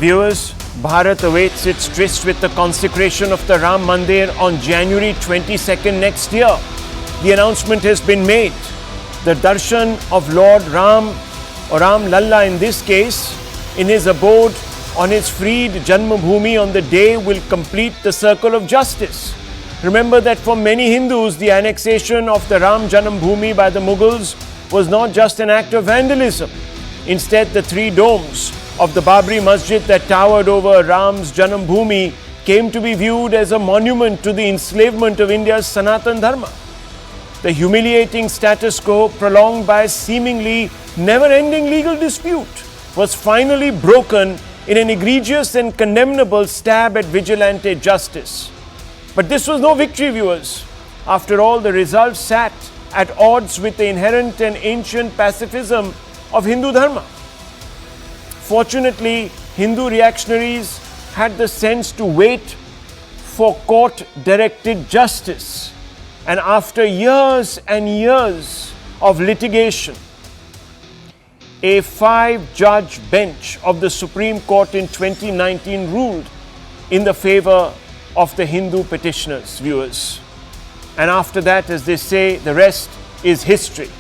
Viewers, Bharat awaits its tryst with the consecration of the Ram Mandir on January 22nd next year. The announcement has been made. The Darshan of Lord Ram, or Ram Lalla in this case, in his abode on his freed Janma Bhoomi on the day will complete the circle of justice. Remember that for many Hindus, the annexation of the Ram Janam Bhoomi by the Mughals was not just an act of vandalism. Instead, the three domes of the Babri Masjid that towered over Ram's Janam Bhoomi came to be viewed as a monument to the enslavement of India's Sanatana Dharma. The humiliating status quo, prolonged by a seemingly never-ending legal dispute, was finally broken in an egregious and condemnable stab at vigilante justice. But this was no victory, viewers. After all, the result sat at odds with the inherent and ancient pacifism of Hindu Dharma. Fortunately, Hindu reactionaries had the sense to wait for court-directed justice. And after years and years of litigation, a 5-judge bench of the Supreme Court in 2019 ruled in the favor of the Hindu petitioners, viewers. And after that, as they say, the rest is history.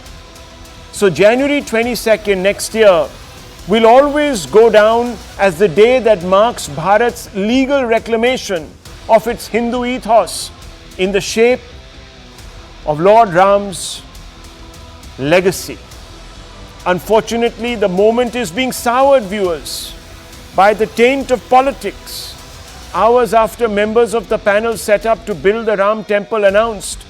So January 22nd next year will always go down as the day that marks Bharat's legal reclamation of its Hindu ethos in the shape of Lord Ram's legacy. Unfortunately, the moment is being soured, viewers, by the taint of politics. Hours after members of the panel set up to build the Ram temple announced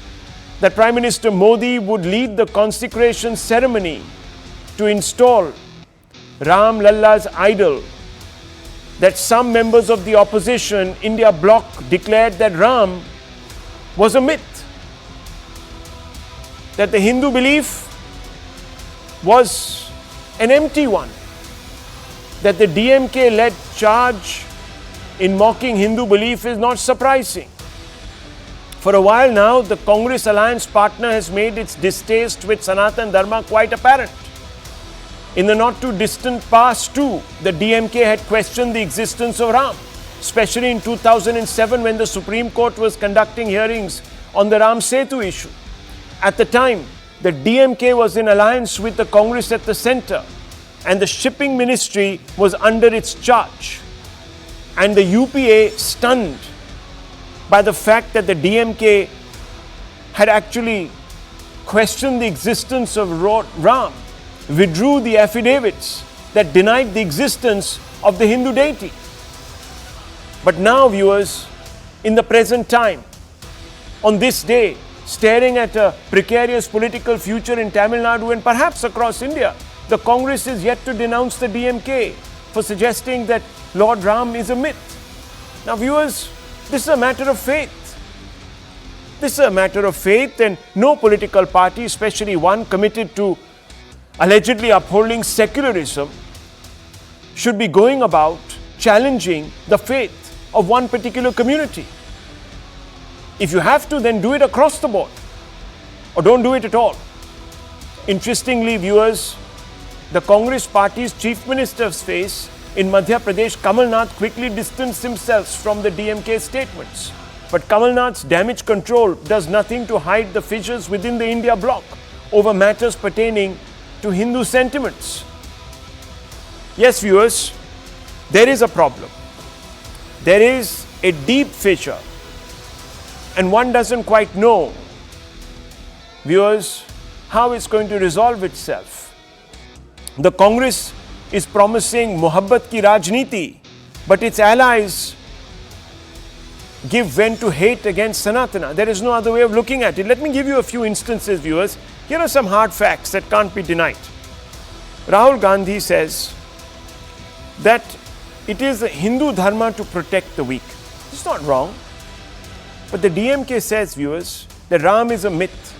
that Prime Minister Modi would lead the consecration ceremony to install Ram Lalla's idol, that some members of the opposition India bloc declared that Ram was a myth, that the Hindu belief was an empty one, that the DMK-led charge in mocking Hindu belief is not surprising. For a while now, the Congress alliance partner has made its distaste with Sanatana Dharma quite apparent. In the not-too-distant past too, the DMK had questioned the existence of Ram, especially in 2007 when the Supreme Court was conducting hearings on the Ram Setu issue. At the time, the DMK was in alliance with the Congress at the centre, and the shipping ministry was under its charge. And the UPA, stunned by the fact that the DMK had actually questioned the existence of Ram, withdrew the affidavits that denied the existence of the Hindu deity. But now, viewers, in the present time, on this day, staring at a precarious political future in Tamil Nadu and perhaps across India, the Congress is yet to denounce the DMK for suggesting that Lord Ram is a myth. Now, viewers, this is a matter of faith. This is a matter of faith, and no political party, especially one committed to allegedly upholding secularism, should be going about challenging the faith of one particular community. If you have to, then do it across the board, or don't do it at all. Interestingly, viewers, the Congress party's chief minister's face in Madhya Pradesh, Kamal Nath, quickly distanced himself from the DMK statements. But Kamal Nath's damage control does nothing to hide the fissures within the India bloc over matters pertaining to Hindu sentiments. Yes, viewers, there is a problem. There is a deep fissure, and one doesn't quite know, viewers, how it's going to resolve itself. The Congress is promising Mohabbat ki Rajniti, but its allies give vent to hate against Sanatana. There is no other way of looking at it. Let me give you a few instances, viewers. Here are some hard facts that can't be denied. Rahul Gandhi says that it is Hindu Dharma to protect the weak. It's not wrong. But the DMK says, viewers, that Ram is a myth,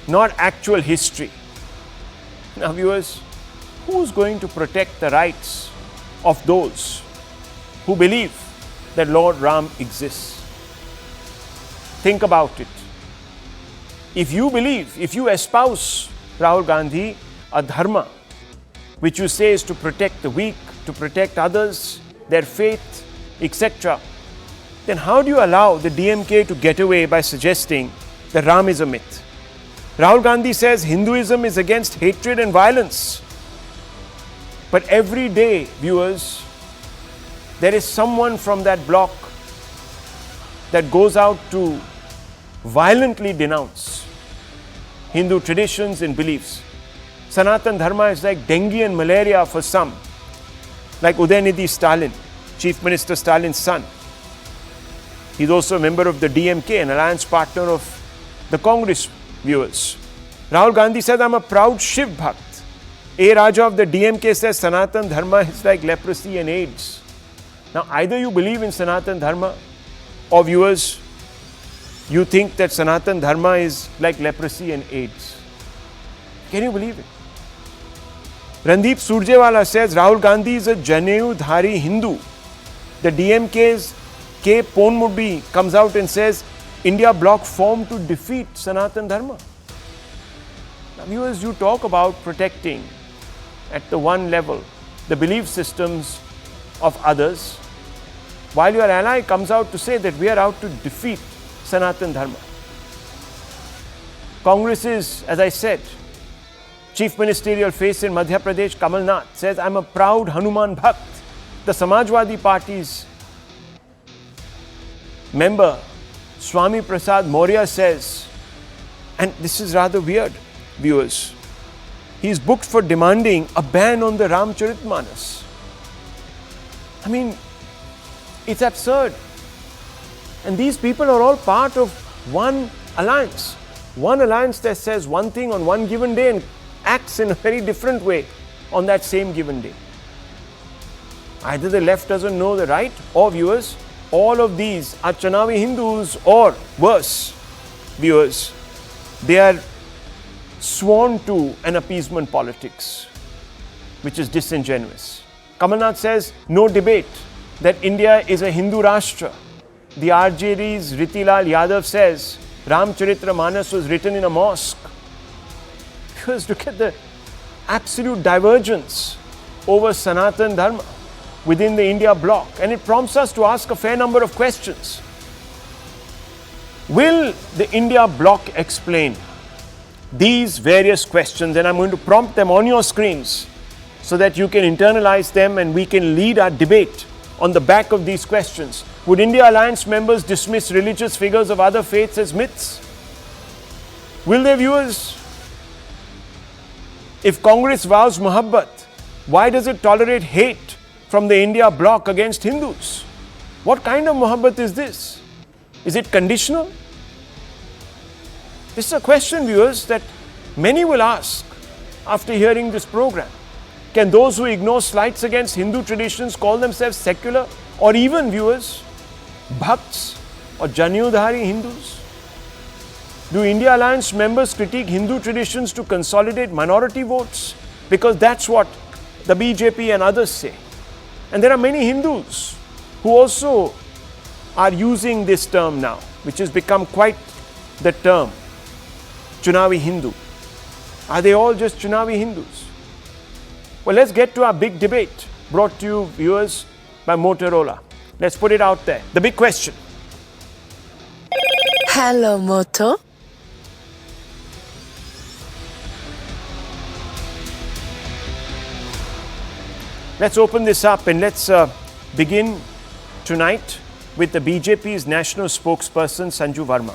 not actual history. Now, viewers, who's going to protect the rights of those who believe that Lord Ram exists? Think about it. If you believe, if you espouse, Rahul Gandhi, a dharma which you say is to protect the weak, to protect others, their faith, etc., then how do you allow the DMK to get away by suggesting that Ram is a myth? Rahul Gandhi says Hinduism is against hatred and violence. But every day, viewers, there is someone from that bloc that goes out to violently denounce Hindu traditions and beliefs. Sanatana Dharma is like dengue and malaria for some, like Udayanidhi Stalin, Chief Minister Stalin's son. He's also a member of the DMK, an alliance partner of the Congress, viewers. Rahul Gandhi said, I'm a proud Shiv Bhakt. A Raja of the DMK says Sanatana Dharma is like leprosy and AIDS. Now, either you believe in Sanatana Dharma, or viewers, you think that Sanatana Dharma is like leprosy and AIDS. Can you believe it? Randeep Surjewala says Rahul Gandhi is a Janeudhari Hindu. The DMK's K. Ponmudi comes out and says India bloc formed to defeat Sanatana Dharma. Now, viewers, you talk about protecting at the one level the belief systems of others, while your ally comes out to say that we are out to defeat Sanatana Dharma. Congress's, as I said, Chief Ministerial face in Madhya Pradesh, Kamal Nath, says, I'm a proud Hanuman Bhakt. The Samajwadi Party's member, Swami Prasad Maurya, says, and this is rather weird, viewers, he's booked for demanding a ban on the Ramcharitmanas. I mean, it's absurd. And these people are all part of one alliance. One alliance that says one thing on one given day and acts in a very different way on that same given day. Either the left doesn't know the right, or viewers, all of these are Chanavi Hindus, or worse, viewers, they are sworn to an appeasement politics, which is disingenuous. Kamal Nath says, no debate that India is a Hindu Rashtra. The RJD's Ritilal Yadav says, Ramcharitra Manas was written in a mosque. Because look at the absolute divergence over Sanatana Dharma within the India bloc. And it prompts us to ask a fair number of questions. Will the India bloc explain these various questions? And I'm going to prompt them on your screens so that you can internalize them and we can lead our debate on the back of these questions. Would India Alliance members dismiss religious figures of other faiths as myths? Will their viewers? If Congress vows Muhabbat, why does it tolerate hate from the India bloc against Hindus? What kind of Muhabbat is this? Is it conditional? This is a question, viewers, that many will ask after hearing this program. Can those who ignore slights against Hindu traditions call themselves secular, or even, viewers, Bhakts or Janeudhari Hindus? Do India Alliance members critique Hindu traditions to consolidate minority votes? Because that's what the BJP and others say. And there are many Hindus who also are using this term now, which has become quite the term, Chunavi Hindu. Are they all just Chunavi Hindus? Well, let's get to our big debate, brought to you, viewers, by Motorola. Let's put it out there. The big question. Hello, Moto. Let's open this up and let's begin tonight with the BJP's national spokesperson, Sanju Verma.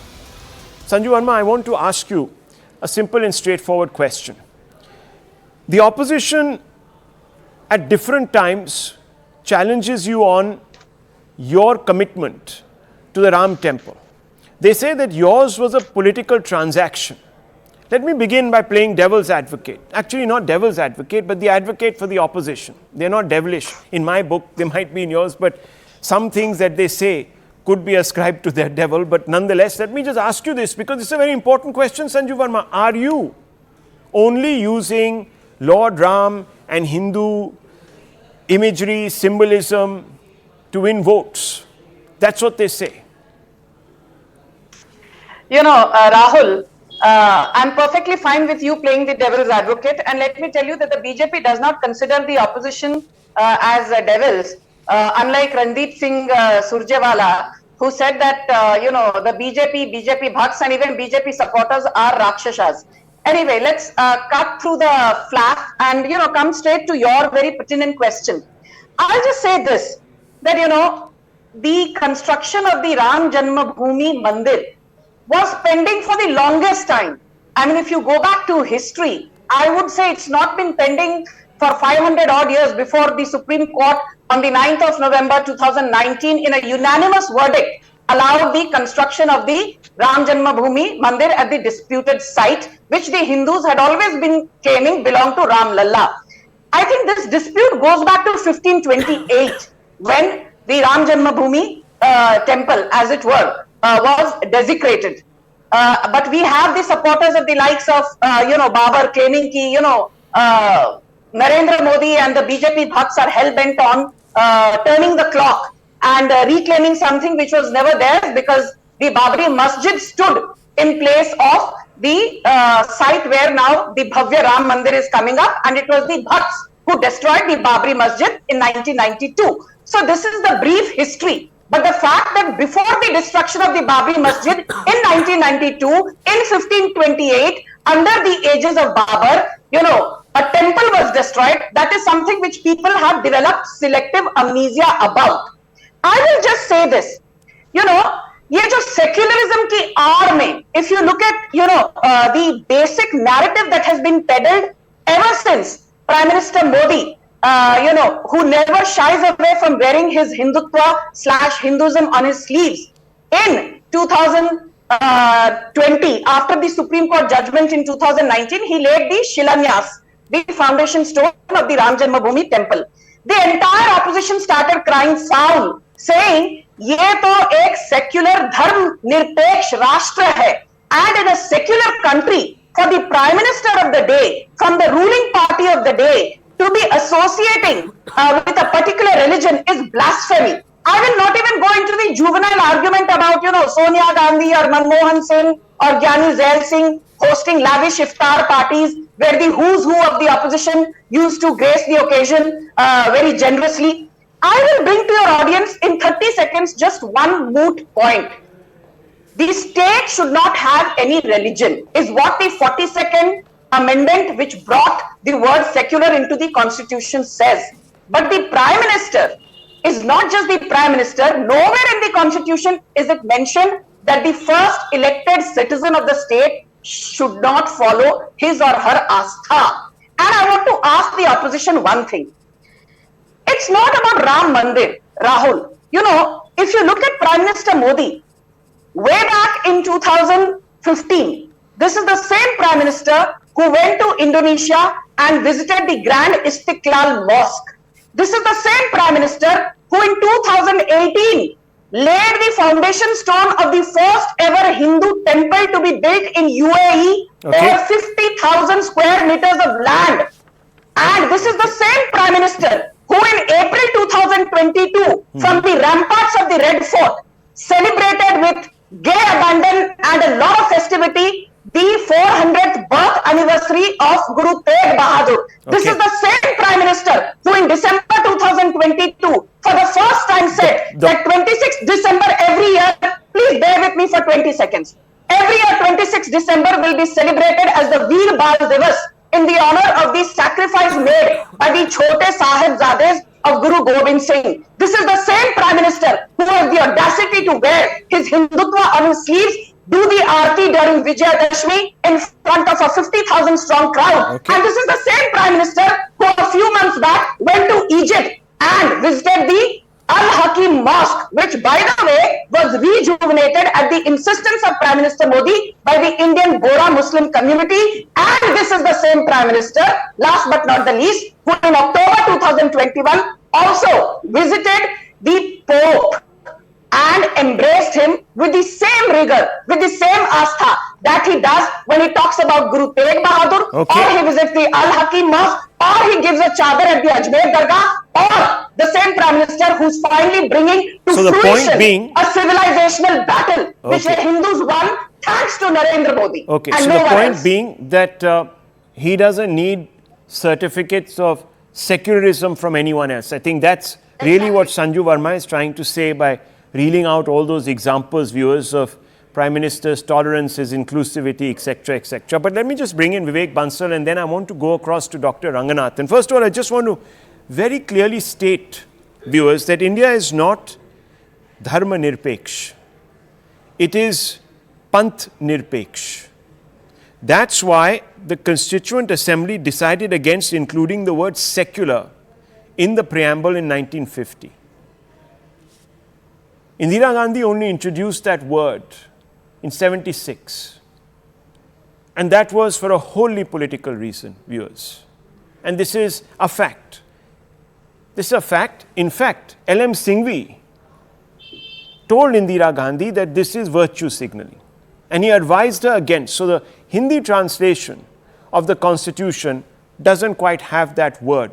Sanju Verma, I want to ask you a simple and straightforward question. The opposition at different times challenges you on your commitment to the Ram temple. They say that yours was a political transaction. Let me begin by playing devil's advocate. Actually, not devil's advocate, but the advocate for the opposition. They're not devilish. In my book, they might be in yours, but some things that they say could be ascribed to their devil. But nonetheless, let me just ask you this, because it's a very important question, Sanju Verma. Are you only using Lord Ram and Hindu imagery, symbolism to win votes? That's what they say. You know, Rahul, I'm perfectly fine with you playing the devil's advocate. And let me tell you that the BJP does not consider the opposition as devils, unlike Randeep Singh Surjewala, who said that, the BJP Bhakts and even BJP supporters are Rakshasas. Anyway, let's cut through the fluff and, come straight to your very pertinent question. I'll just say this, that, the construction of the Ram Janma Bhoomi Mandir was pending for the longest time. I mean, if you go back to history, I would say it's not been pending for 500 odd years before the Supreme Court on the 9th of November 2019 in a unanimous verdict allowed the construction of the Ram Janma Bhoomi Mandir at the disputed site, which the Hindus had always been claiming belonged to Ram Lalla. I think this dispute goes back to 1528 when the Ram Janma Bhoomi temple, as it were, was desecrated. But we have the supporters of the likes of, Babar claiming ki, Narendra Modi and the BJP Bhakts are hell-bent on turning the clock and reclaiming something which was never theirs, because the Babri Masjid stood in place of the site where now the Bhavya Ram Mandir is coming up, and it was the Bhakts who destroyed the Babri Masjid in 1992. So this is the brief history. But the fact that before the destruction of the Babri Masjid in 1992, in 1528, under the aegis of Babar, a temple was destroyed. That is something which people have developed selective amnesia about. I will just say this, ये जो secularism की आड़ में, if you look at, the basic narrative that has been peddled ever since Prime Minister Modi, who never shies away from wearing his Hindutva/Hinduism on his sleeves. In 2020, after the Supreme Court judgment in 2019, he laid the Shilanyas, the foundation stone of the Ram Janmabhoomi temple. The entire opposition started crying foul, saying, ये तो एक secular धर्म निरपेक्ष राष्ट्र है, and in a secular country, for the Prime Minister of the day, from the ruling party of the day, to be associating with a particular religion is blasphemy. I will not even go into the juvenile argument about, Sonia Gandhi or Manmohan Singh or Gyani Zail Singh hosting lavish iftar parties where the who's who of the opposition used to grace the occasion very generously. I will bring to your audience in 30 seconds just one moot point. The state should not have any religion, is what the 42nd amendment, which brought the word secular into the constitution, says. But the Prime Minister is not just the Prime Minister. Nowhere in the constitution is it mentioned that the first elected citizen of the state should not follow his or her astha. And I want to ask the opposition one thing. It's not about Ram Mandir, Rahul. If you look at Prime Minister Modi, way back in 2015, this is the same Prime Minister who went to Indonesia and visited the Grand Istiqlal Mosque. This is the same Prime Minister who in 2018 laid the foundation stone of the first ever Hindu temple to be built in UAE, over 50,000 square meters of land. And this is the same Prime Minister who in April 2022, from the ramparts of the Red Fort, celebrated with gay abandon and a lot of festivity the 400th birth anniversary of Guru Tegh Bahadur. This is the same Prime Minister who in December 2022, for the first time said that 26th December every year, please bear with me for 20 seconds. Every year 26th December will be celebrated as the Veer Bal Divas in the honor of the sacrifice made by the Chote Sahibzades of Guru Gobind Singh. This is the same Prime Minister who has the audacity to wear his Hindutva on his sleeves, do the Aarti during Vijayadashmi in front of a 50,000 strong crowd. And this is the same Prime Minister who a few months back went to Egypt and visited the Al-Hakim Mosque, which by the way was rejuvenated at the insistence of Prime Minister Modi by the Indian Bora Muslim community. And this is the same Prime Minister, last but not the least, who in October 2021 also visited the Pope and embraced him with the same rigor, with the same astha that he does when he talks about Guru Tegh Bahadur, or he visits the Al-Hakim Mosque, or he gives a chadar at the Ajmer Dargah, or the same Prime Minister who's finally bringing to fruition a civilizational battle which the Hindus won thanks to Narendra Modi. So the point being that he doesn't need certificates of secularism from anyone else. I think that's really what Sanju Verma is trying to say by reeling out all those examples, viewers, of Prime Minister's tolerance, his inclusivity, etc., etc. But let me just bring in Vivek Bansal, and then I want to go across to Dr. Ranganath. And first of all, I just want to very clearly state, viewers, that India is not dharma nirpeksh. It is panth nirpeksh. That's why the Constituent Assembly decided against including the word secular in the preamble in 1950. Indira Gandhi only introduced that word in 76. And that was for a wholly political reason, viewers. And this is a fact. This is a fact. In fact, L.M. Singhvi told Indira Gandhi that this is virtue signaling. And he advised her against. So the Hindi translation of the Constitution doesn't quite have that word,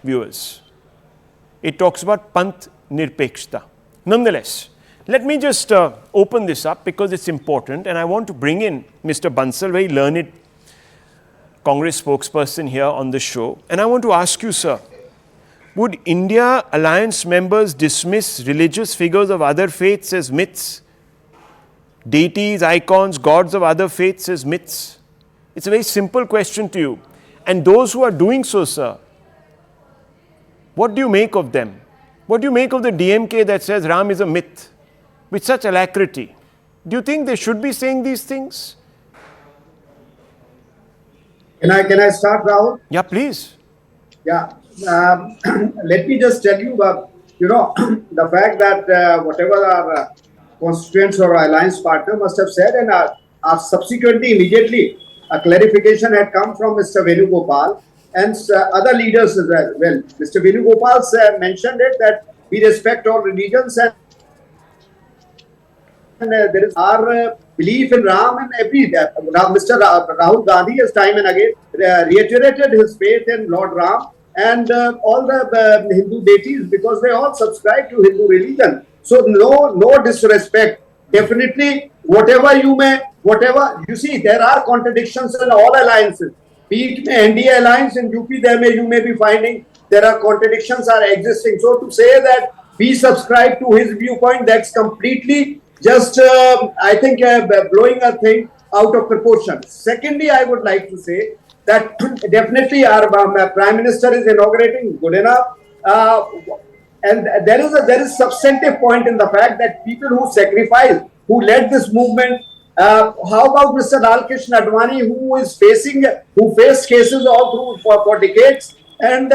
viewers. It talks about panth nirpekshta. Nonetheless, let me just open this up because it's important, and I want to bring in Mr. Bansal, very learned Congress spokesperson here on the show. And I want to ask you, sir, would India alliance members dismiss religious figures of other faiths as myths? Deities, icons, gods of other faiths as myths? It's a very simple question to you. And those who are doing so, sir, what do you make of them? What do you make of the DMK that says Ram is a myth with such alacrity? Do you think they should be saying these things? Can I start, Rahul? Yeah, please. Yeah. Let me just tell you, the fact that whatever our constituents or alliance partner must have said, and subsequently, immediately, a clarification had come from Mr. Venugopal and other leaders as well. Mr. Venugopal mentioned it that we respect all religions, and there is our belief in Ram, and Mr. Rahul Gandhi has time and again reiterated his faith in Lord Ram and all the Hindu deities, because they all subscribe to Hindu religion. So no disrespect. Definitely, whatever you see, there are contradictions in all alliances. Be it NDA alliance in UP, you may be finding there are contradictions are existing. So to say that we subscribe to his viewpoint, that's completely just, I think, blowing a thing out of proportion. Secondly, I would like to say that definitely our Prime Minister is inaugurating, good enough. And there is substantive point in the fact that people who sacrificed, who led this movement, how about Mr. Lalkrishna Advani, who faced cases all through for decades, and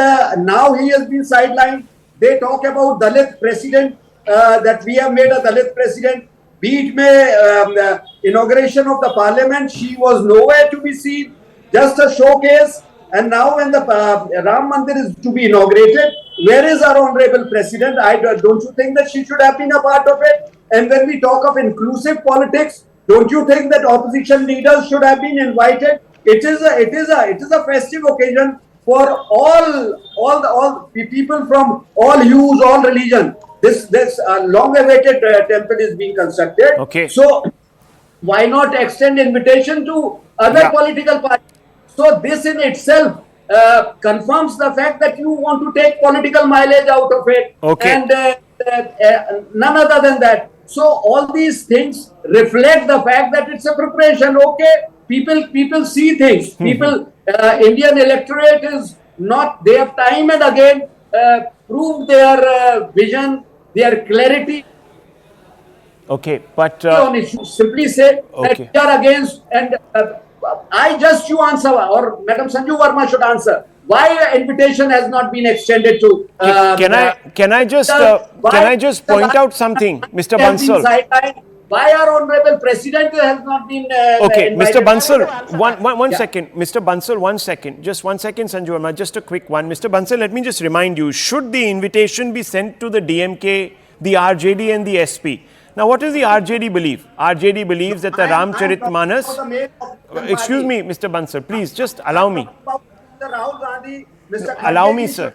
now he has been sidelined. They talk about Dalit president, that we have made a Dalit president. Be it the inauguration of the parliament, she was nowhere to be seen, just a showcase. And now when the Ram Mandir is to be inaugurated, where is our honorable president? Don't you think that she should have been a part of it? And when we talk of inclusive politics, don't you think that opposition leaders should have been invited? It is a festive occasion for all people from all hues, all religion. This long-awaited temple is being constructed. Okay. So why not extend invitation to other political parties? So this in itself confirms the fact that you want to take political mileage out of it. Okay. And none other than that. So all these things reflect the fact that it's a preparation. Okay, people see things. People, Indian electorate is not. They have time and again proved their vision, their clarity. Okay, but on issues. Simply say that we are against, and you answer, or Madam Sanju Verma should answer. Why invitation has not been extended to? Can I just point out something, Mr. Bansal? Why our honorable president has not been okay, invited? Mr. Bansal, one second. Mr. Bansal, 1 second. Just 1 second, Sanju Verma. Just a quick one. Mr. Bansal, let me just remind you, should the invitation be sent to the DMK, the RJD and the SP? Now, what does the RJD believe? RJD believes that the Ramcharitmanas... Excuse me, Mr. Bansal, please, just allow me. Allow me, sir.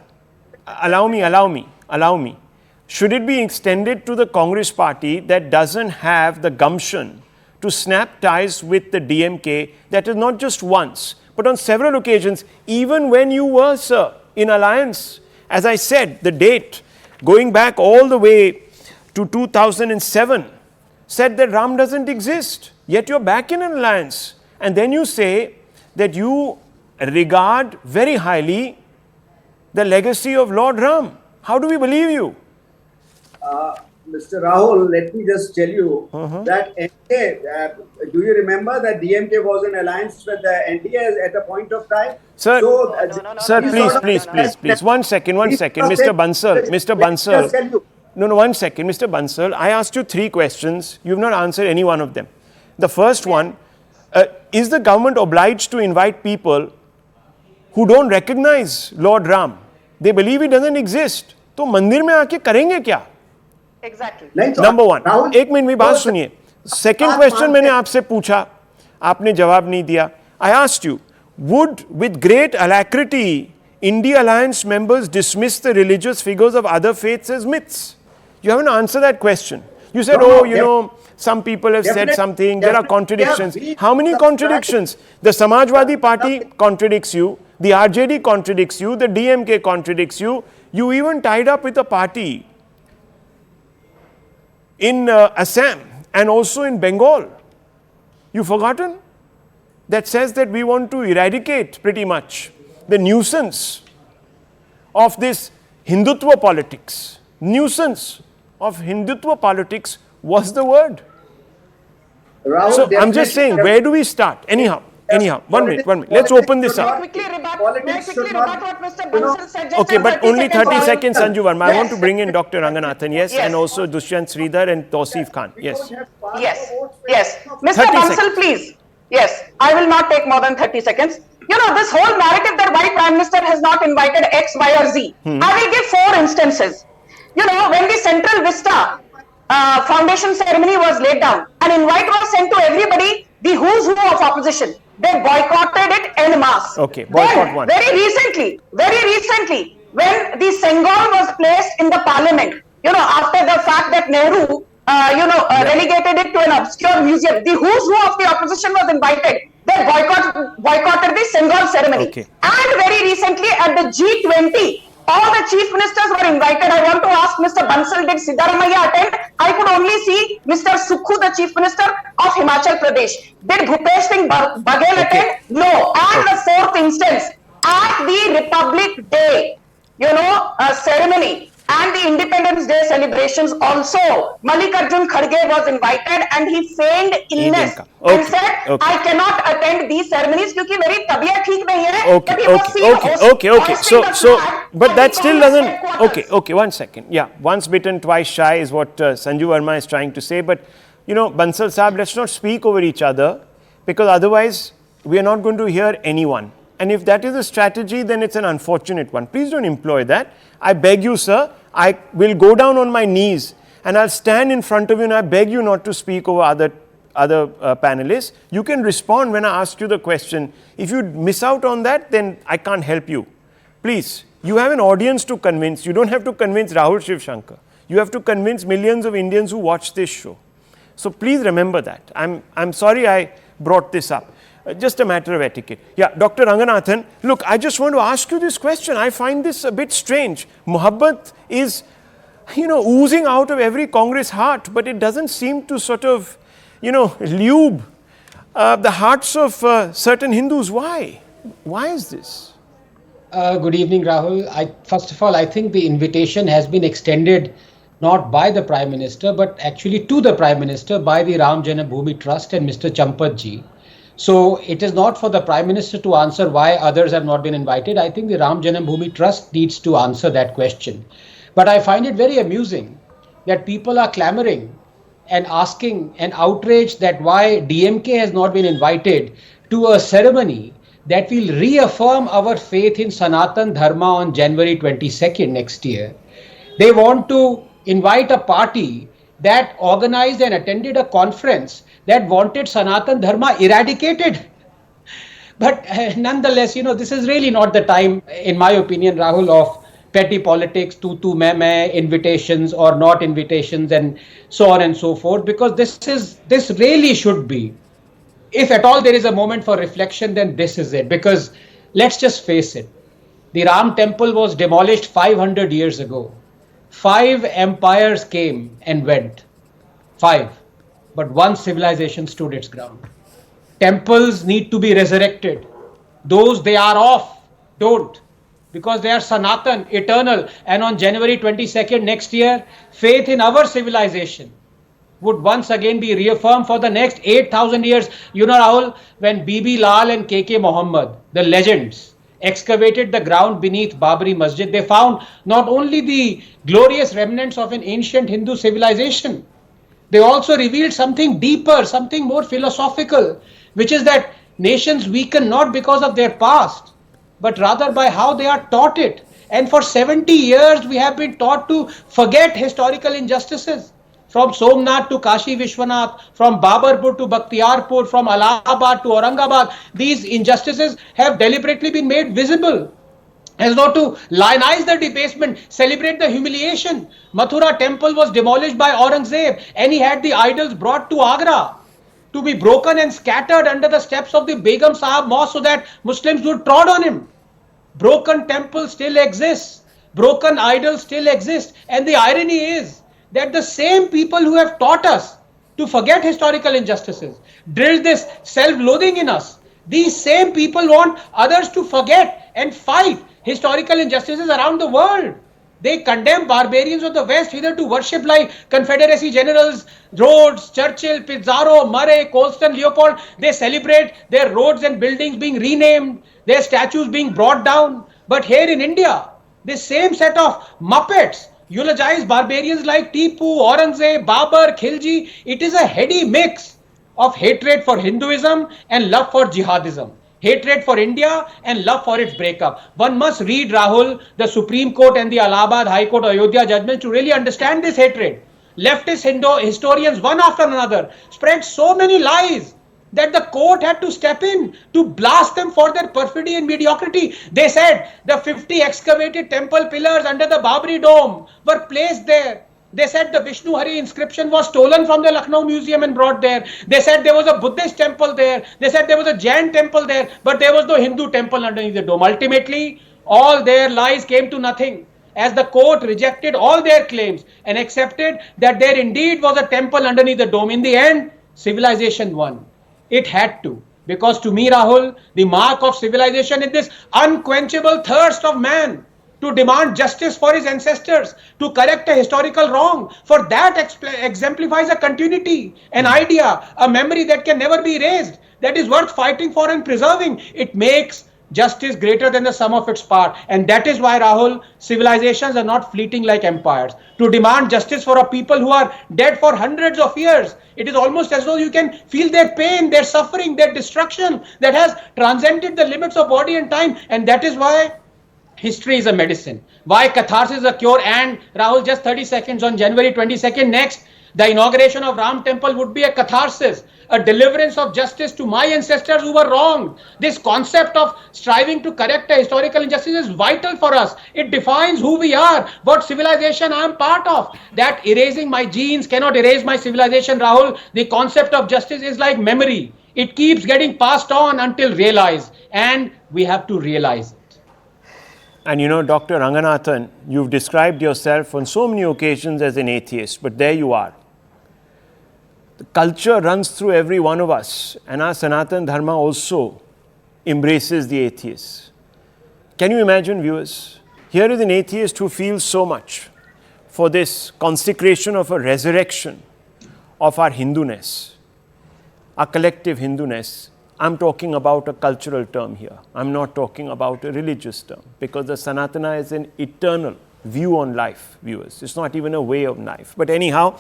Allow me. Should it be extended to the Congress party that doesn't have the gumption to snap ties with the DMK, that is not just once, but on several occasions, even when you were, sir, in alliance. As I said, the date going back all the way to 2007 said that Ram doesn't exist, yet you're back in an alliance. And then you say that you regard very highly the legacy of Lord Ram. How do we believe you? Mr. Rahul, let me just tell you that NDA, do you remember that DMK was in alliance with the NDA at a point of time? Sir, So, sir, please. One second. Mr. Bansal. No, 1 second. Mr. Bansal, I asked you 3 questions. You've not answered any one of them. The first one, is the government obliged to invite people who don't recognize Lord Ram? They believe he doesn't exist. तो मंदिर में आके करेंगे क्या? Exactly. Number 1. एक minute में बात सुनिए. Second question मैंने आपसे पूछा, आपने जवाब नहीं दिया. I asked you, would with great alacrity India Alliance members dismiss the religious figures of other faiths as myths? You haven't answered that question. You said, some people have said something, there are contradictions. How many contradictions? The Samajwadi Party contradicts you, the RJD contradicts you, the DMK contradicts you. You even tied up with a party in Assam and also in Bengal. You've forgotten? That says that we want to eradicate pretty much the nuisance of this Hindutva politics. Nuisance of Hindutva politics was the word. Rahul, So I'm just saying, where do we start? Anyhow, 1 minute. Let's open this up. Quickly rebut what Mr. Bansal said. Okay, but only 30 seconds, Rahul. Sanju Verma. I want to bring in Dr. Ranganathan, yes, and also Dushyant Sridhar and Tausif Khan, yes. Yes. Mr. 30 Bansal, seconds. please. Yes, I will not take more than 30 seconds. You know, this whole narrative that why Prime Minister has not invited X, Y or Z. I will give 4 instances. You know, when the Central Vista foundation ceremony was laid down, an invite was sent to everybody, the who's who of opposition. They boycotted it en masse. Okay, boycott one. Very recently, when the Sengal was placed in the parliament, you know, after the fact that Nehru, relegated it to an obscure museum, the who's who of the opposition was invited. They boycotted the Sengal ceremony. Okay. And very recently at the G20, all the chief ministers were invited. I want to ask Mr. Bansal, did Siddaramaiah attend? I could only see Mr. Sukhu, the chief minister of Himachal Pradesh. Did Bhupesh Singh Baghel attend? No. And the 4th instance, at the Republic Day, ceremony and the Independence Day celebrations also, Mallikarjun Kharge was invited and he feigned illness and said, I cannot attend these ceremonies because very tabiyat theek nahi hai. Okay. But that still doesn't. Okay. 1 second. Yeah, once bitten, twice shy is what Sanju Verma is trying to say. But Bansal Saab, let's not speak over each other because otherwise we are not going to hear anyone. And if that is a strategy, then it's an unfortunate one. Please don't employ that. I beg you, sir, I will go down on my knees and I'll stand in front of you and I beg you not to speak over other panelists. You can respond when I ask you the question. If you miss out on that, then I can't help you. Please, you have an audience to convince. You don't have to convince Rahul Shiv Shankar. You have to convince millions of Indians who watch this show. So please remember that. I'm sorry I brought this up. Just a matter of etiquette. Yeah, Dr. Ranganathan, look, I just want to ask you this question. I find this a bit strange. Muhabbat is, oozing out of every Congress heart, but it doesn't seem to sort of, lube the hearts of certain Hindus. Why? Why is this? Good evening, Rahul. First of all, I think the invitation has been extended not by the Prime Minister, but actually to the Prime Minister by the Ram Janma Bhoomi Trust and Mr. Champatji. So it is not for the Prime Minister to answer why others have not been invited. I think the Ram Janma Bhoomi Trust needs to answer that question. But I find it very amusing that people are clamoring and asking and outraged that why DMK has not been invited to a ceremony that will reaffirm our faith in Sanatana Dharma on January 22nd next year. They want to invite a party that organized and attended a conference that wanted Sanatana Dharma eradicated. But nonetheless, this is really not the time, in my opinion, Rahul, of petty politics, tu main, invitations or not invitations and so on and so forth, because this really should be, if at all there is a moment for reflection, then this is it. Because let's just face it, The Ram temple was demolished 500 years ago. 5 empires came and went. 5. But one civilization stood its ground. Temples need to be resurrected. Those they are off, don't. Because they are Sanatana, eternal. And on January 22nd next year, faith in our civilization would once again be reaffirmed for the next 8,000 years. You know, Rahul, when Bibi Lal and KK Muhammad, the legends, excavated the ground beneath Babri Masjid, they found not only the glorious remnants of an ancient Hindu civilization, they also revealed something deeper, something more philosophical, which is that nations weaken not because of their past, but rather by how they are taught it. And for 70 years, we have been taught to forget historical injustices. From Somnath to Kashi Vishwanath, from Babarpur to Bakhtiyarpur, from Allahabad to Aurangabad, these injustices have deliberately been made visible, as though to lionize the debasement, celebrate the humiliation. Mathura temple was demolished by Aurangzeb, and he had the idols brought to Agra to be broken and scattered under the steps of the Begum Sahib mosque so that Muslims would trod on him. Broken temple still exists, broken idols still exist, and the irony is that the same people who have taught us to forget historical injustices, drilled this self-loathing in us, these same people want others to forget and fight historical injustices around the world. They condemn barbarians of the West either to worship like Confederacy generals, Rhodes, Churchill, Pizarro, Murray, Colston, Leopold. They celebrate their roads and buildings being renamed, their statues being brought down. But here in India, this same set of Muppets eulogize barbarians like Tipu, Aurangzeb, Babar, Khilji. It is a heady mix of hatred for Hinduism and love for jihadism. Hatred for India and love for its breakup. One must read, Rahul, the Supreme Court and the Allahabad High Court Ayodhya judgment to really understand this hatred. Leftist historians, one after another, spread so many lies that the court had to step in to blast them for their perfidy and mediocrity. They said the 50 excavated temple pillars under the Babri Dome were placed there. They said the Vishnu Hari inscription was stolen from the Lucknow Museum and brought there. They said there was a Buddhist temple there. They said there was a Jain temple there, but there was no Hindu temple underneath the dome. Ultimately, all their lies came to nothing as the court rejected all their claims and accepted that there indeed was a temple underneath the dome. In the end, civilization won. It had to. Because to me, Rahul, the mark of civilization is this unquenchable thirst of man to demand justice for his ancestors, to correct a historical wrong. For that exemplifies a continuity, an idea, a memory that can never be erased, that is worth fighting for and preserving. It makes justice greater than the sum of its parts. And that is why, Rahul, civilizations are not fleeting like empires. To demand justice for a people who are dead for hundreds of years, it is almost as though you can feel their pain, their suffering, their destruction that has transcended the limits of body and time. And that is why history is a medicine. Why catharsis is a cure. And Rahul, just 30 seconds, on January 22nd next, the inauguration of Ram Temple would be a catharsis, a deliverance of justice to my ancestors who were wronged. This concept of striving to correct a historical injustice is vital for us. It defines who we are, what civilization I am part of. That erasing my genes cannot erase my civilization, Rahul. The concept of justice is like memory. It keeps getting passed on until realized, and we have to realize it. And you know, Dr. Ranganathan, you've described yourself on so many occasions as an atheist, but there you are. The culture runs through every one of us, and our Sanatana Dharma also embraces the atheists. Can you imagine, viewers? Here is an atheist who feels so much for this consecration of a resurrection of our Hinduness, our collective Hinduness. I'm talking about a cultural term here. I'm not talking about a religious term, because the Sanatana is an eternal view on life, viewers. It's not even a way of life. But anyhow,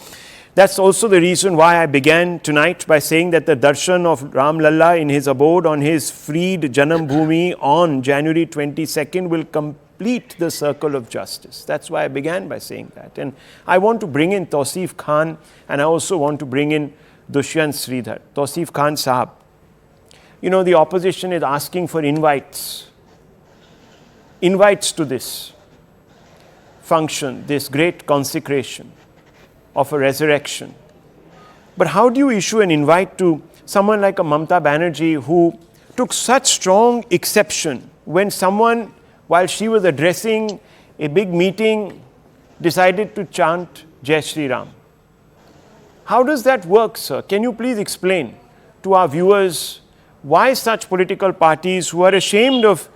that's also the reason why I began tonight by saying that the Darshan of Ram Lalla in his abode on his freed Janam Bhoomi on January 22nd will complete the circle of justice. That's why I began by saying that. And I want to bring in Tausif Khan, and I also want to bring in Dushyant Sridhar. Tausif Khan Sahab, you know, the opposition is asking for invites to this function, this great consecration of a resurrection. But how do you issue an invite to someone like a Mamata Banerjee who took such strong exception when someone while she was addressing a big meeting, decided to chant Jai Shri Ram. How does that work, sir? Can you please explain to our viewers why such political parties who are ashamed of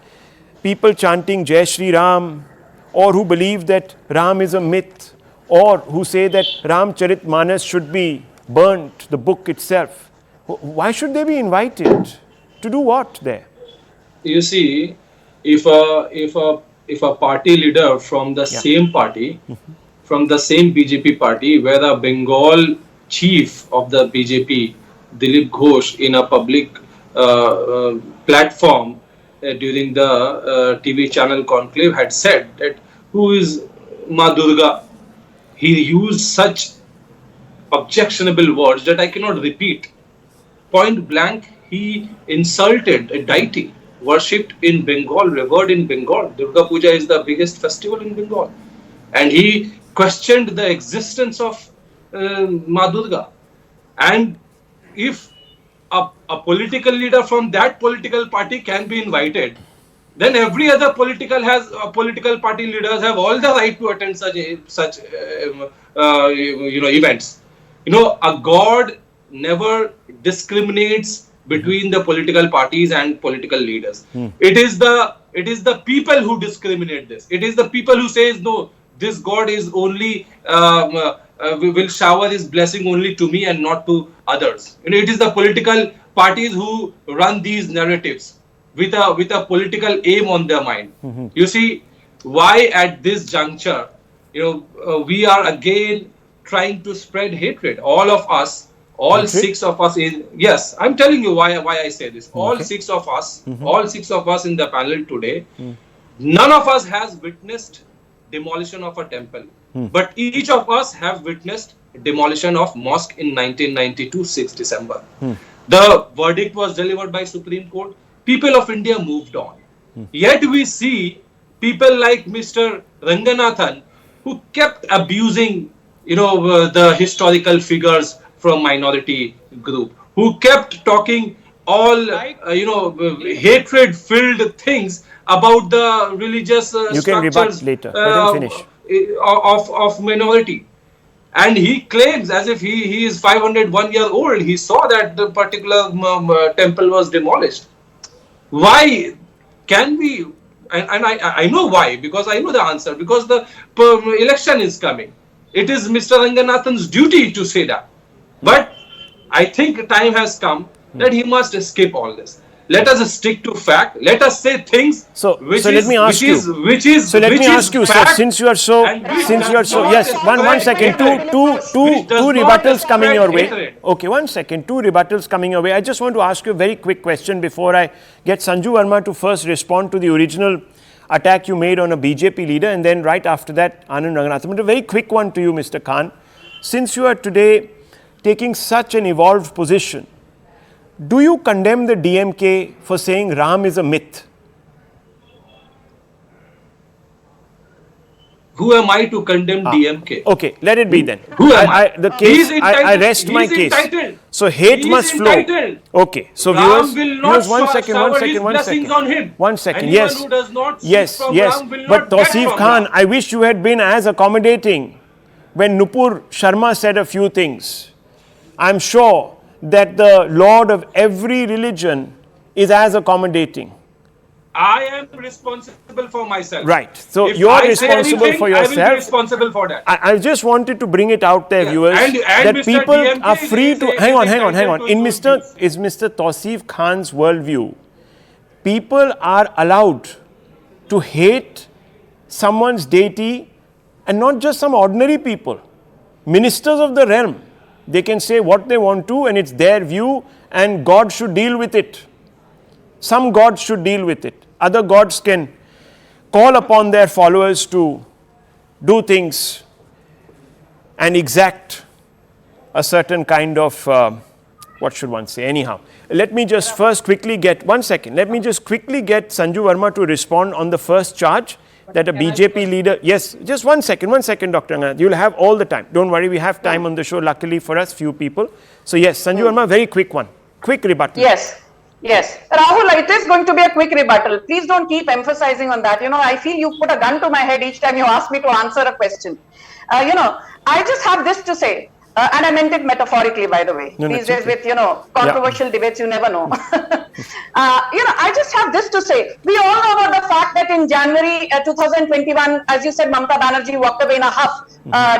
people chanting Jai Shri Ram, or who believe that Ram is a myth, or who say that Ramcharitmanas should be burnt, the book itself, why should they be invited? To do what there? You see, if a party leader from the same party, from the same BJP party, where the Bengal chief of the BJP, Dilip Ghosh, in a public platform during the TV channel conclave had said that who is Ma Durga, he used such objectionable words that I cannot repeat. Point blank, he insulted a deity worshipped in Bengal, revered in Bengal. Durga Puja is the biggest festival in Bengal. And he questioned the existence of Ma Durga. And if a political leader from that political party can be invited, then every other political party leaders have all the right to attend such events. A god never discriminates between the political parties and political leaders. It is the people who discriminate this. It is the people who says, no, this god is only will shower his blessing only to me and not to others. It is the political parties who run these narratives with a political aim on their mind. You see, why at this juncture, we are again trying to spread hatred. All of us, all 6 of us yes, I'm telling you why I say this. All 6 of us, all 6 of us in the panel today, none of us has witnessed demolition of a temple. But each of us have witnessed demolition of mosque in 1992, 6 December. The verdict was delivered by Supreme Court. People of India moved on. Yet we see people like Mr. Ranganathan who kept abusing, the historical figures from minority group, who kept talking all, hatred-filled things about the religious you can rebut later. Let him finish. Of minority. And he claims as if he is 501 years old. He saw that the particular temple was demolished. Why can we? And I know why, because I know the answer. Because the election is coming. It is Mr. Ranganathan's duty to say that. But I think time has come that he must skip all this. Let us stick to fact. Let us say things. So let me ask you, sir. Since you are so, yes. One second. Two rebuttals coming your way. Okay, 1 second. 2 rebuttals coming your way. I just want to ask you a very quick question before I get Sanju Verma to first respond to the original attack you made on a BJP leader, and then right after that, Anand Ranganathan. But a very quick one to you, Mr. Khan. Since you are today taking such an evolved position, do you condemn the DMK for saying Ram is a myth? Who am I to condemn DMK? Okay, let it be then. Who am I? I rest my case. So hate must flow. Okay, so viewers, one second. Yes. But Tausif Khan, I wish you had been as accommodating when Nupur Sharma said a few things. I'm sure that the Lord of every religion is as accommodating. I am responsible for myself. Right. So you're responsible for yourself. I will be responsible for that. I just wanted to bring it out there, viewers, and that Mr. people DMK are free to... Hang on. In Mr. Tausif Khan's worldview, people are allowed to hate someone's deity, and not just some ordinary people. Ministers of the realm. They can say what they want to, and it's their view, and God should deal with it. Some gods should deal with it. Other gods can call upon their followers to do things and exact a certain kind of, what should one say? Anyhow, let me just first quickly get, 1 second, let me just quickly get Sanju Verma to respond on the first charge that a BJP leader, yes, just 1 second, Dr. Anganath, you'll have all the time. Don't worry, we have time on the show, luckily for us, few people. So yes, Sanju Verma, very quick one, quick rebuttal. Yes. Yes, Rahul, it is going to be a quick rebuttal. Please don't keep emphasizing on that. I feel you put a gun to my head each time you ask me to answer a question. I just have this to say, and I meant it metaphorically, by the way. No, These days okay. with, controversial debates, you never know. I just have this to say. We all know about the fact that in January 2021, as you said, Mamata Banerjee walked away in a huff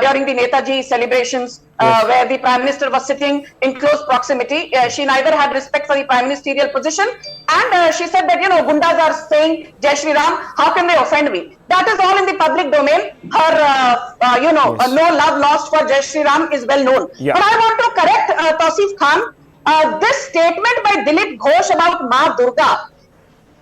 during the Netaji celebrations, where the Prime Minister was sitting in close proximity. She neither had respect for the Prime Ministerial position, and she said that, Gundas are saying, Jai Shri Ram, how can they offend me? That is all in the public domain. Her, no love lost for Jai Shri Ram is well known. Yeah. But I want to correct Tausif Khan. This statement by Dilip Ghosh about Ma Durga,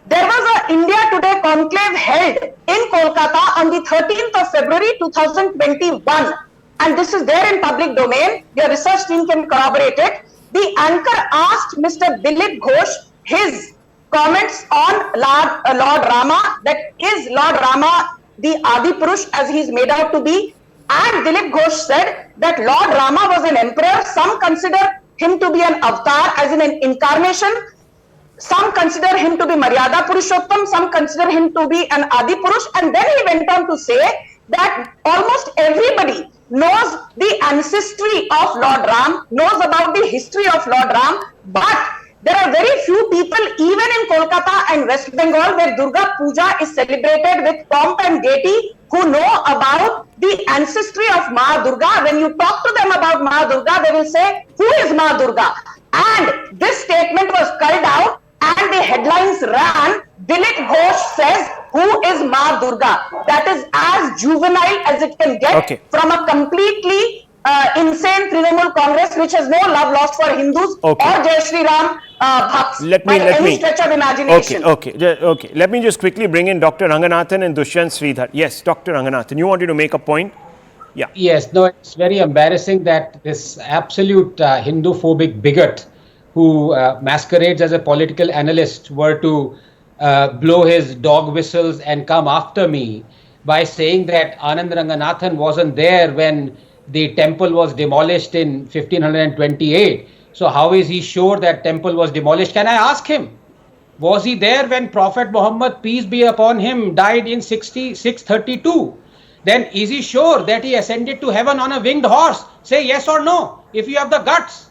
there was a India Today conclave held in Kolkata on the 13th of February 2021. And this is there in public domain. Your research team can corroborate it. The anchor asked Mr. Dilip Ghosh his comments on Lord Rama, that is Lord Rama the Adi Purush as he is made out to be. And Dilip Ghosh said that Lord Rama was an emperor. Some consider him to be an avatar, as in an incarnation. Some consider him to be Maryada Purushottam, some consider him to be an Adi Purush, and then he went on to say that almost everybody knows the ancestry of Lord Ram, knows about the history of Lord Ram, but there are very few people, even in Kolkata and West Bengal, where Durga Puja is celebrated with pomp and gaiety, who know about the ancestry of Ma Durga. When you talk to them about Ma Durga, they will say, who is Ma Durga? And this statement was culled out, and the headlines ran, Dilip Ghosh says, who is Ma Durga? That is as juvenile as it can get from a completely insane Trinamool Congress, which has no love lost for Hindus or Jai Shri Ram Bhakts by any stretch of imagination. Okay. Let me just quickly bring in Dr. Ranganathan and Dushyant Sridhar. Yes, Dr. Ranganathan, you wanted to make a point? Yeah. Yes, no, it's very embarrassing that this absolute Hindu-phobic bigot who masquerades as a political analyst were to blow his dog whistles and come after me by saying that Anand Ranganathan wasn't there when the temple was demolished in 1528. So how is he sure that temple was demolished? Can I ask him? Was he there when Prophet Muhammad, peace be upon him, died in 632? Then is he sure that he ascended to heaven on a winged horse? Say yes or no, if you have the guts.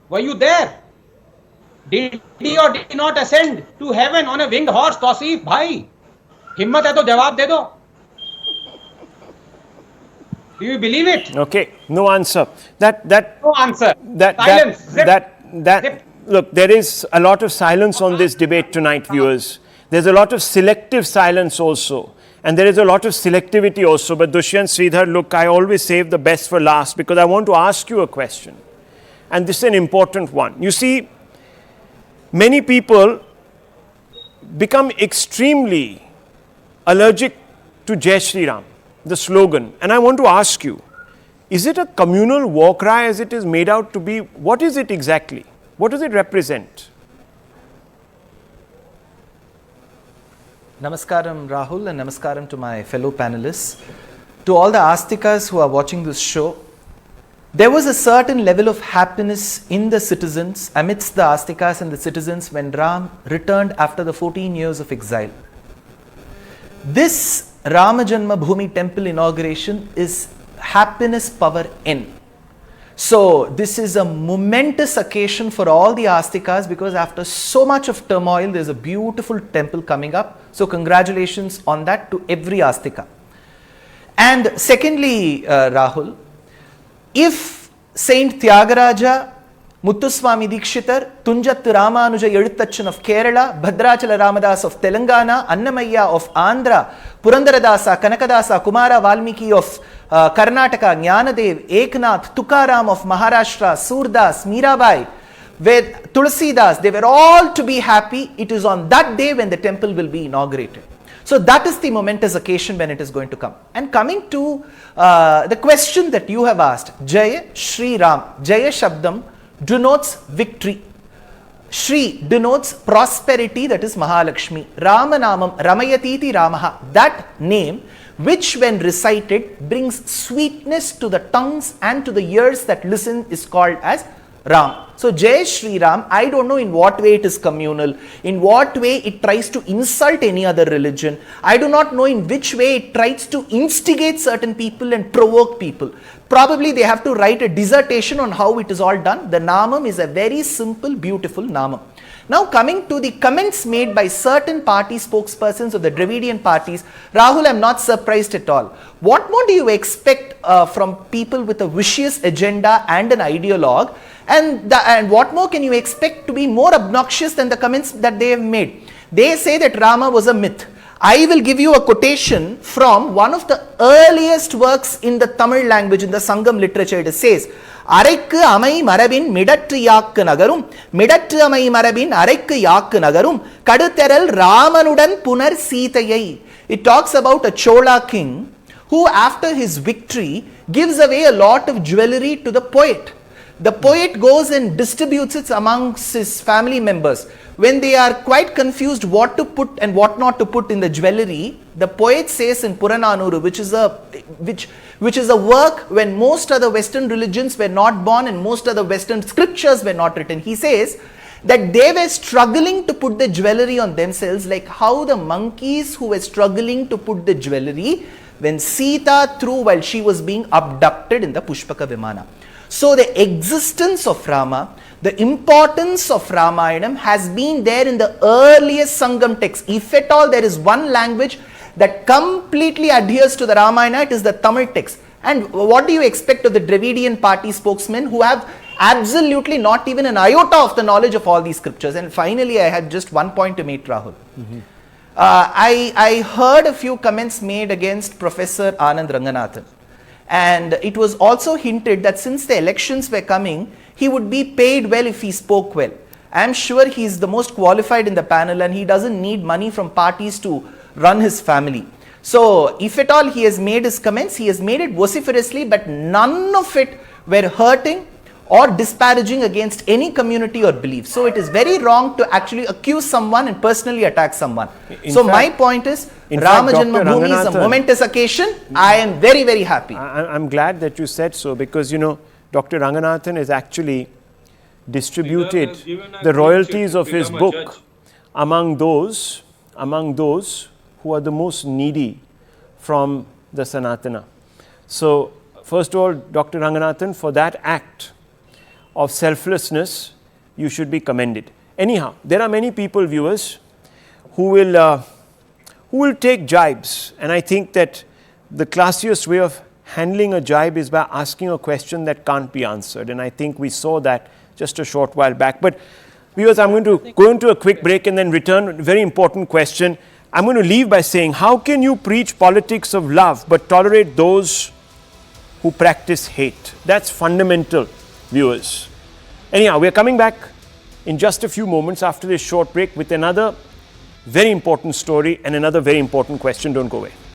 Were you there? Did he or did he not ascend to heaven on a winged horse? Tausif bhai, himmat hai to jawab de do. Do you believe it? Okay, no answer. No answer. Silence. Look, there is a lot of silence on this debate tonight, viewers. There's a lot of selective silence also. And there is a lot of selectivity also. But Dushyant Sridhar, look, I always save the best for last because I want to ask you a question. And this is an important one. You see, many people become extremely allergic to Jai Shri Ram, the slogan. And I want to ask you, is it a communal war cry as it is made out to be? What is it exactly? What does it represent? Namaskaram Rahul and namaskaram to my fellow panelists. To all the Astikas who are watching this show, there was a certain level of happiness in the citizens, amidst the Astikas and the citizens, when Ram returned after the 14 years of exile. This Rama Janma Bhoomi temple inauguration is happiness power N. So this is a momentous occasion for all the Astikas because after so much of turmoil, there's a beautiful temple coming up. So congratulations on that to every Astika. And secondly, Rahul, if Saint Tyagaraja, Muthuswami Dikshitar, Tunjat Ramanuja Edutachan of Kerala, Bhadrachala Ramadas of Telangana, Annamaya of Andhra, Purandaradasa, Kanakadasa, Kumara Valmiki of Karnataka, Jnanadev, Eknath, Tukaram of Maharashtra, Surdas, Mirabai, with Tulsidas, they were all to be happy. It is on that day when the temple will be inaugurated. So that is the momentous occasion when it is going to come. And coming to the question that you have asked, Jaya Shri Ram, Jaya Shabdam denotes victory. Shri denotes prosperity, that is Mahalakshmi. Ramanamam, Ramayatiti Ramaha, that name which when recited brings sweetness to the tongues and to the ears that listen is called as Ram. So Jai Shri Ram, I don't know in what way it is communal, in what way it tries to insult any other religion. I do not know in which way it tries to instigate certain people and provoke people. Probably they have to write a dissertation on how it is all done. The Namam is a very simple, beautiful Namam. Now coming to the comments made by certain party spokespersons of the Dravidian parties, Rahul, I am not surprised at all. What more do you expect from people with a vicious agenda and an ideologue? And what more can you expect to be more obnoxious than the comments that they have made? They say that Rama was a myth. I will give you a quotation from one of the earliest works in the Tamil language, in the Sangam literature. It says, அரைக்கு அமை மரபின் மிடற்று யாக்கு நகரும் மிடற்று அமை மரபின் அரைக்கு யாக்கு நகரும் கடுத்தெரல் ராமனுடன் புனர் சீதையை. It talks about a Chola king who after his victory gives away a lot of jewelry to the poet. The poet goes and distributes it amongst his family members. When they are quite confused what to put and what not to put in the jewelry, the poet says in Purananuru, which is a work when most other Western religions were not born and most other Western scriptures were not written. He says that they were struggling to put the jewelry on themselves, like how the monkeys who were struggling to put the jewelry when Sita threw while she was being abducted in the Pushpaka Vimana. So the existence of Rama, the importance of Ramayanam has been there in the earliest Sangam text. If at all there is one language that completely adheres to the Ramayana, it is the Tamil text. And what do you expect of the Dravidian party spokesmen who have absolutely not even an iota of the knowledge of all these scriptures? And finally, I had just one point to make, Rahul. I heard a few comments made against Professor Anand Ranganathan. And it was also hinted that since the elections were coming, he would be paid well if he spoke well. I am sure he is the most qualified in the panel and he doesn't need money from parties to run his family. So if at all he has made his comments, he has made it vociferously, but none of it were hurting or disparaging against any community or belief. So it is very wrong to actually accuse someone and personally attack someone. My point is, Rama Janma Bhoomi is a momentous occasion. I am very, very happy. I'm glad that you said so, because Dr. Ranganathan has actually distributed the royalties of his book among those who are the most needy from the Sanatana. So first of all, Dr. Ranganathan, for that act of selflessness, you should be commended. Anyhow, there are many people, viewers, who will take jibes, and I think that the classiest way of handling a jibe is by asking a question that can't be answered, and I think we saw that just a short while back. But viewers, I'm going to go into a quick break and then return. Very important question. I'm going to leave by saying, how can you preach politics of love but tolerate those who practice hate? That's fundamental, viewers. Anyhow, we are coming back in just a few moments after this short break with another very important story and another very important question. Don't go away.